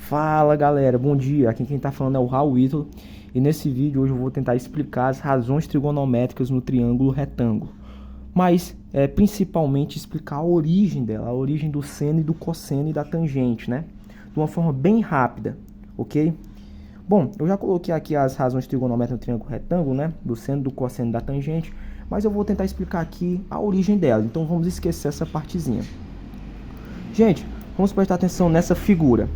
Fala galera, bom dia, aqui quem está falando é o Raul Ítalo e nesse vídeo hoje eu vou tentar explicar as razões trigonométricas no triângulo retângulo, mas principalmente explicar a origem dela, a origem do seno e do cosseno e da tangente, né? De uma forma bem rápida, ok? Bom, eu já coloquei aqui as razões trigonométricas no triângulo retângulo, né? Do seno, do cosseno e da tangente, mas eu vou tentar explicar aqui a origem dela, então vamos esquecer essa partezinha. Gente, vamos prestar atenção nessa figura.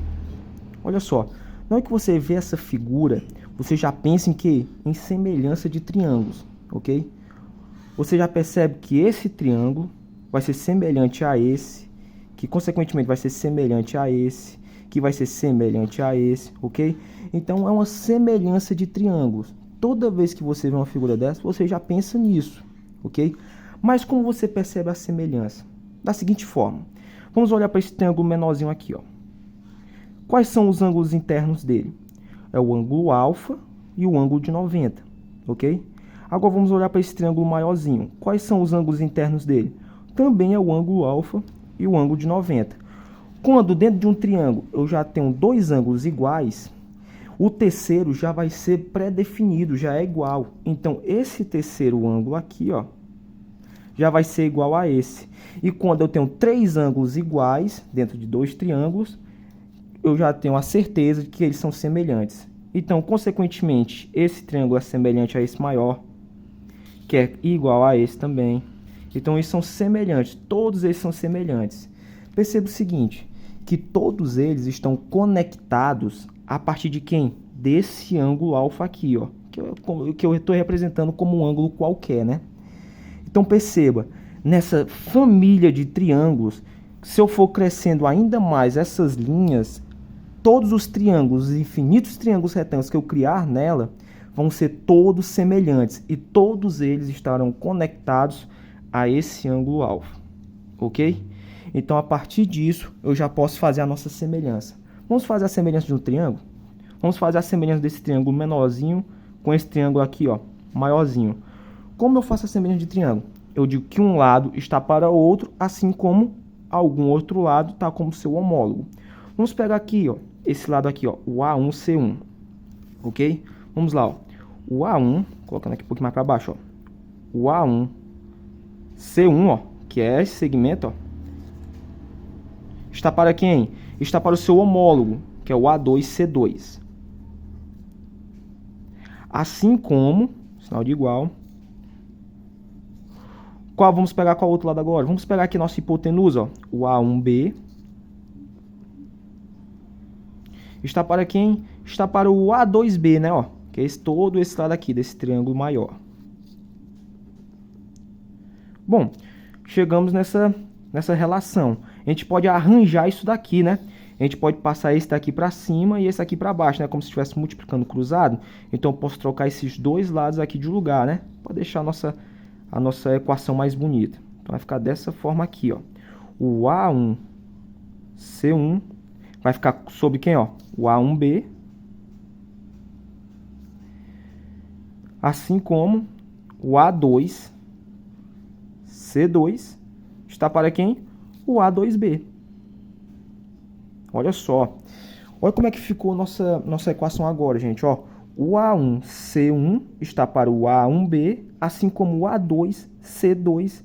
Olha só, na hora que você vê essa figura, você já pensa em quê? Em semelhança de triângulos, ok? Você já percebe que esse triângulo vai ser semelhante a esse, que consequentemente vai ser semelhante a esse, que vai ser semelhante a esse, ok? Então é uma semelhança de triângulos. Toda vez que você vê uma figura dessa, você já pensa nisso, ok? Mas como você percebe a semelhança? Da seguinte forma, vamos olhar para esse triângulo menorzinho aqui, ó. Quais são os ângulos internos dele? É o ângulo alfa e o ângulo de 90, ok? Agora vamos olhar para esse triângulo maiorzinho. Quais são os ângulos internos dele? Também é o ângulo alfa e o ângulo de 90. Quando dentro de um triângulo eu já tenho dois ângulos iguais, o terceiro já vai ser pré-definido, já é igual. Então esse terceiro ângulo aqui, ó, já vai ser igual a esse. E quando eu tenho três ângulos iguais dentro de dois triângulos, eu já tenho a certeza de que eles são semelhantes. Então, consequentemente, esse triângulo é semelhante a esse maior, que é igual a esse também. Então, eles são semelhantes, todos eles são semelhantes. Perceba o seguinte, que todos eles estão conectados a partir de quem? Desse ângulo alfa aqui, ó, que eu estou representando como um ângulo qualquer, né? Então, perceba, nessa família de triângulos, se eu for crescendo ainda mais essas linhas, todos os triângulos, os infinitos triângulos retângulos que eu criar nela, vão ser todos semelhantes e todos eles estarão conectados a esse ângulo alfa, ok? Então, a partir disso, eu já posso fazer a nossa semelhança. Vamos fazer a semelhança de um triângulo? Vamos fazer a semelhança desse triângulo menorzinho com esse triângulo aqui, ó, maiorzinho. Como eu faço a semelhança de triângulo? Eu digo que um lado está para o outro, assim como algum outro lado está como seu homólogo. Vamos pegar aqui, ó, esse lado aqui, ó, o A1, C1, ok? Vamos lá, ó, o A1, colocando aqui um pouquinho mais para baixo, ó, o A1, C1, ó, que é esse segmento, ó, está para quem? Está para o seu homólogo, que é o A2, C2. Assim como, sinal de igual, vamos pegar qual outro lado agora? Vamos pegar aqui nossa hipotenusa, ó, o A1B. Está para quem? Está para o A2B, né? Ó, que é todo esse lado aqui, desse triângulo maior. Bom, chegamos nessa relação. A gente pode arranjar isso daqui, né? A gente pode passar esse daqui para cima e esse aqui para baixo, né? Como se estivesse multiplicando cruzado. Então, eu posso trocar esses dois lados aqui de lugar, né? Para deixar a nossa equação mais bonita. Então, vai ficar dessa forma aqui, ó. O A1, C1, vai ficar sobre quem, ó? O A1B. Assim como o A2, C2, está para quem? O A2B. Olha só. Olha como é que ficou nossa equação agora, gente, ó. O A1, C1 está para o A1B, assim como o A2, C2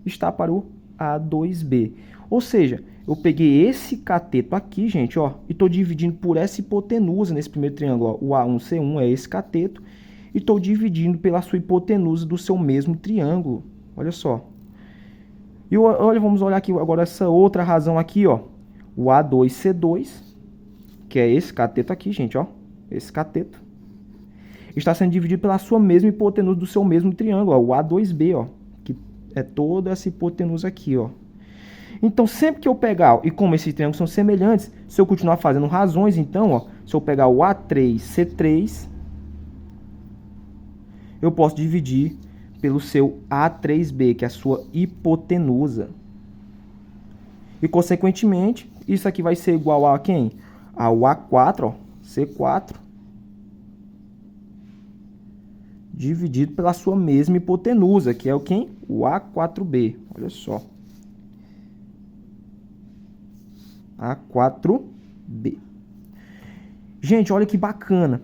está para o A2B. Ou seja, eu peguei esse cateto aqui, gente, ó, e estou dividindo por essa hipotenusa nesse primeiro triângulo, ó. O A1, C1 é esse cateto, e estou dividindo pela sua hipotenusa do seu mesmo triângulo. Olha só. E olha, vamos olhar aqui agora essa outra razão aqui, ó. O A2, C2, que é esse cateto aqui, gente, ó. Esse cateto está sendo dividido pela sua mesma hipotenusa do seu mesmo triângulo, ó, o A2B, ó, que é toda essa hipotenusa aqui, ó. Então, sempre que eu pegar, e como esses triângulos são semelhantes, se eu continuar fazendo razões, então, ó, se eu pegar o A3, C3, eu posso dividir pelo seu A3B, que é a sua hipotenusa. E, consequentemente, isso aqui vai ser igual a quem? Ao A4, ó, C4, dividido pela sua mesma hipotenusa, que é o quem? O A4B. Olha só. A4B. Gente, olha que bacana.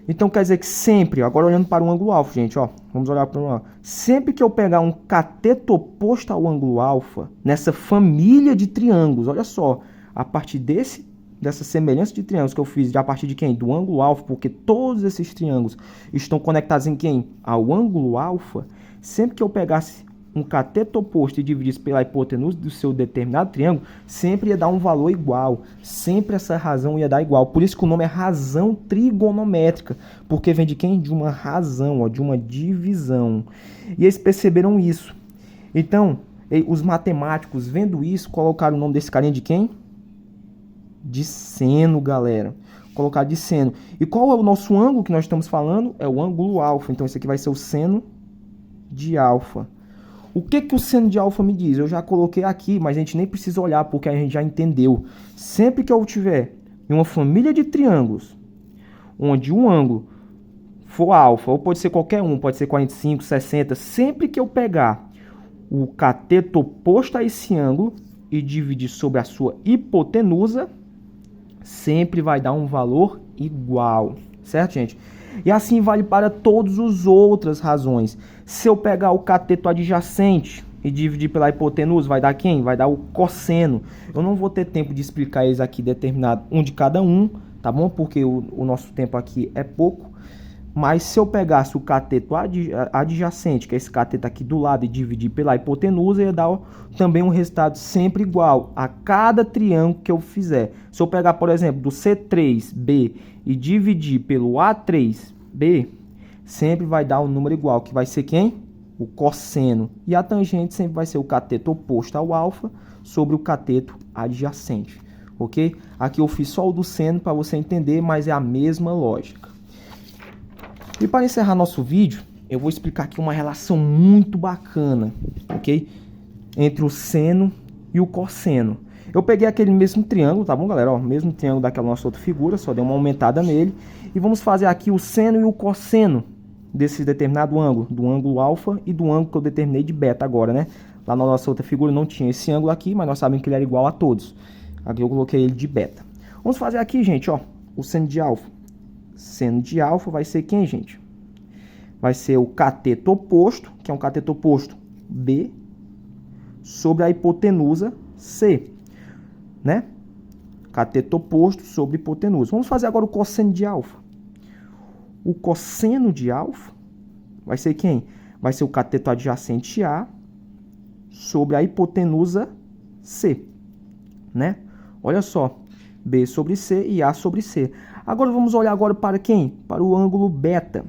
Então quer dizer que sempre, agora olhando para o ângulo alfa, gente, ó, vamos olhar para o ângulo alfa. Sempre que eu pegar um cateto oposto ao ângulo alfa, nessa família de triângulos, olha só, a partir dessa semelhança de triângulos que eu fiz, a partir de quem? Do ângulo alfa, porque todos esses triângulos estão conectados em quem? Ao ângulo alfa. Sempre que eu pegasse um cateto oposto e dividisse pela hipotenusa do seu determinado triângulo, sempre ia dar um valor igual. Sempre essa razão ia dar igual. Por isso que o nome é razão trigonométrica. Porque vem de quem? De uma razão, ó, de uma divisão. E eles perceberam isso. Então, os matemáticos, vendo isso, colocaram o nome desse carinha de quem? De seno, galera. Colocar de seno. E qual é o nosso ângulo que nós estamos falando? É o ângulo alfa. Então, esse aqui vai ser o seno de alfa. O que o seno de alfa me diz? Eu já coloquei aqui, mas a gente nem precisa olhar, porque a gente já entendeu. Sempre que eu tiver em uma família de triângulos, onde um ângulo for alfa, ou pode ser qualquer um, pode ser 45, 60, sempre que eu pegar o cateto oposto a esse ângulo e dividir sobre a sua hipotenusa, sempre vai dar um valor igual. Certo, gente? E assim vale para todas as outras razões. Se eu pegar o cateto adjacente e dividir pela hipotenusa, vai dar quem? Vai dar o cosseno. Eu não vou ter tempo de explicar eles aqui determinado um de cada um, tá bom? Porque o nosso tempo aqui é pouco. Mas se eu pegasse o cateto adjacente, que é esse cateto aqui do lado, e dividir pela hipotenusa, ia dar também um resultado sempre igual a cada triângulo que eu fizer. Se eu pegar, por exemplo, do C3B e dividir pelo A3B, sempre vai dar um número igual, que vai ser quem? O cosseno. E a tangente sempre vai ser o cateto oposto ao alfa sobre o cateto adjacente. Ok? Aqui eu fiz só o do seno para você entender, mas é a mesma lógica. E para encerrar nosso vídeo, eu vou explicar aqui uma relação muito bacana, ok? Entre o seno e o cosseno. Eu peguei aquele mesmo triângulo, tá bom, galera? Ó, mesmo triângulo daquela nossa outra figura, só dei uma aumentada nele. E vamos fazer aqui o seno e o cosseno desse determinado ângulo, do ângulo alfa e do ângulo que eu determinei de beta agora, né? Lá na nossa outra figura não tinha esse ângulo aqui, mas nós sabemos que ele era igual a todos. Aqui eu coloquei ele de beta. Vamos fazer aqui, gente, ó, o seno de alfa. Seno de alfa vai ser quem, gente? Vai ser o cateto oposto, que é um cateto oposto B, sobre a hipotenusa C, né? Cateto oposto sobre hipotenusa. Vamos fazer agora o cosseno de alfa. O cosseno de alfa vai ser quem? Vai ser o cateto adjacente A sobre a hipotenusa C, né? Olha só, B sobre C e A sobre C. Agora vamos olhar agora para quem? Para o ângulo beta.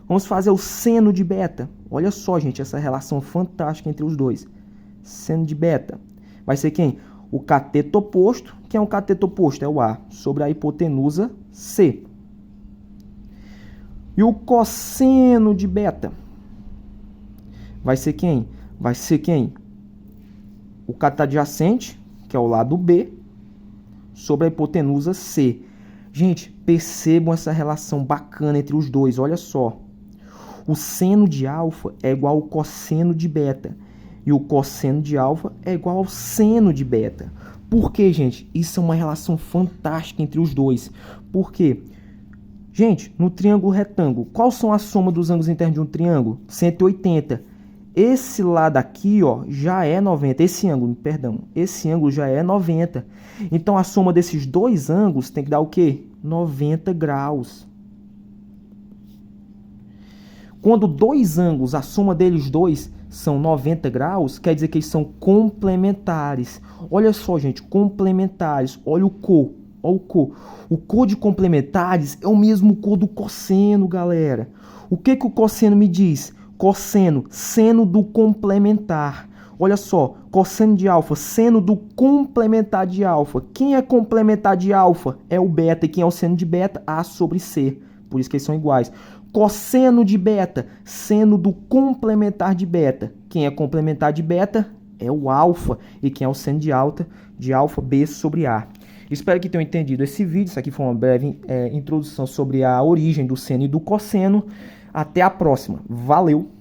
Vamos fazer o seno de beta. Olha só, gente, essa relação fantástica entre os dois. Seno de beta. Vai ser quem? O cateto oposto. Quem é o cateto oposto? É o A, sobre a hipotenusa C. E o cosseno de beta? Vai ser quem? Vai ser quem? O cateto adjacente, que é o lado B, sobre a hipotenusa C. Gente, percebam essa relação bacana entre os dois, olha só. O seno de alfa é igual ao cosseno de beta. E o cosseno de alfa é igual ao seno de beta. Por quê, gente? Isso é uma relação fantástica entre os dois. Por quê? Gente, no triângulo retângulo, qual são a soma dos ângulos internos de um triângulo? 180. Esse lado aqui, ó, já é 90. Esse ângulo já é 90. Então, a soma desses dois ângulos tem que dar o quê? 90 graus. Quando dois ângulos, a soma deles dois são 90 graus, quer dizer que eles são complementares. Olha só, gente, complementares. Olha o co. Olha o co. O co de complementares é o mesmo co do cosseno, galera. O que o cosseno me diz? Cosseno, seno do complementar. Olha só, cosseno de alfa, seno do complementar de alfa. Quem é complementar de alfa? É o beta. E quem é o seno de beta? A sobre C. Por isso que eles são iguais. Cosseno de beta, seno do complementar de beta. Quem é complementar de beta? É o alfa. E quem é o seno de alfa? B sobre A. Espero que tenham entendido esse vídeo. Isso aqui foi uma breve introdução sobre a origem do seno e do cosseno. Até a próxima. Valeu!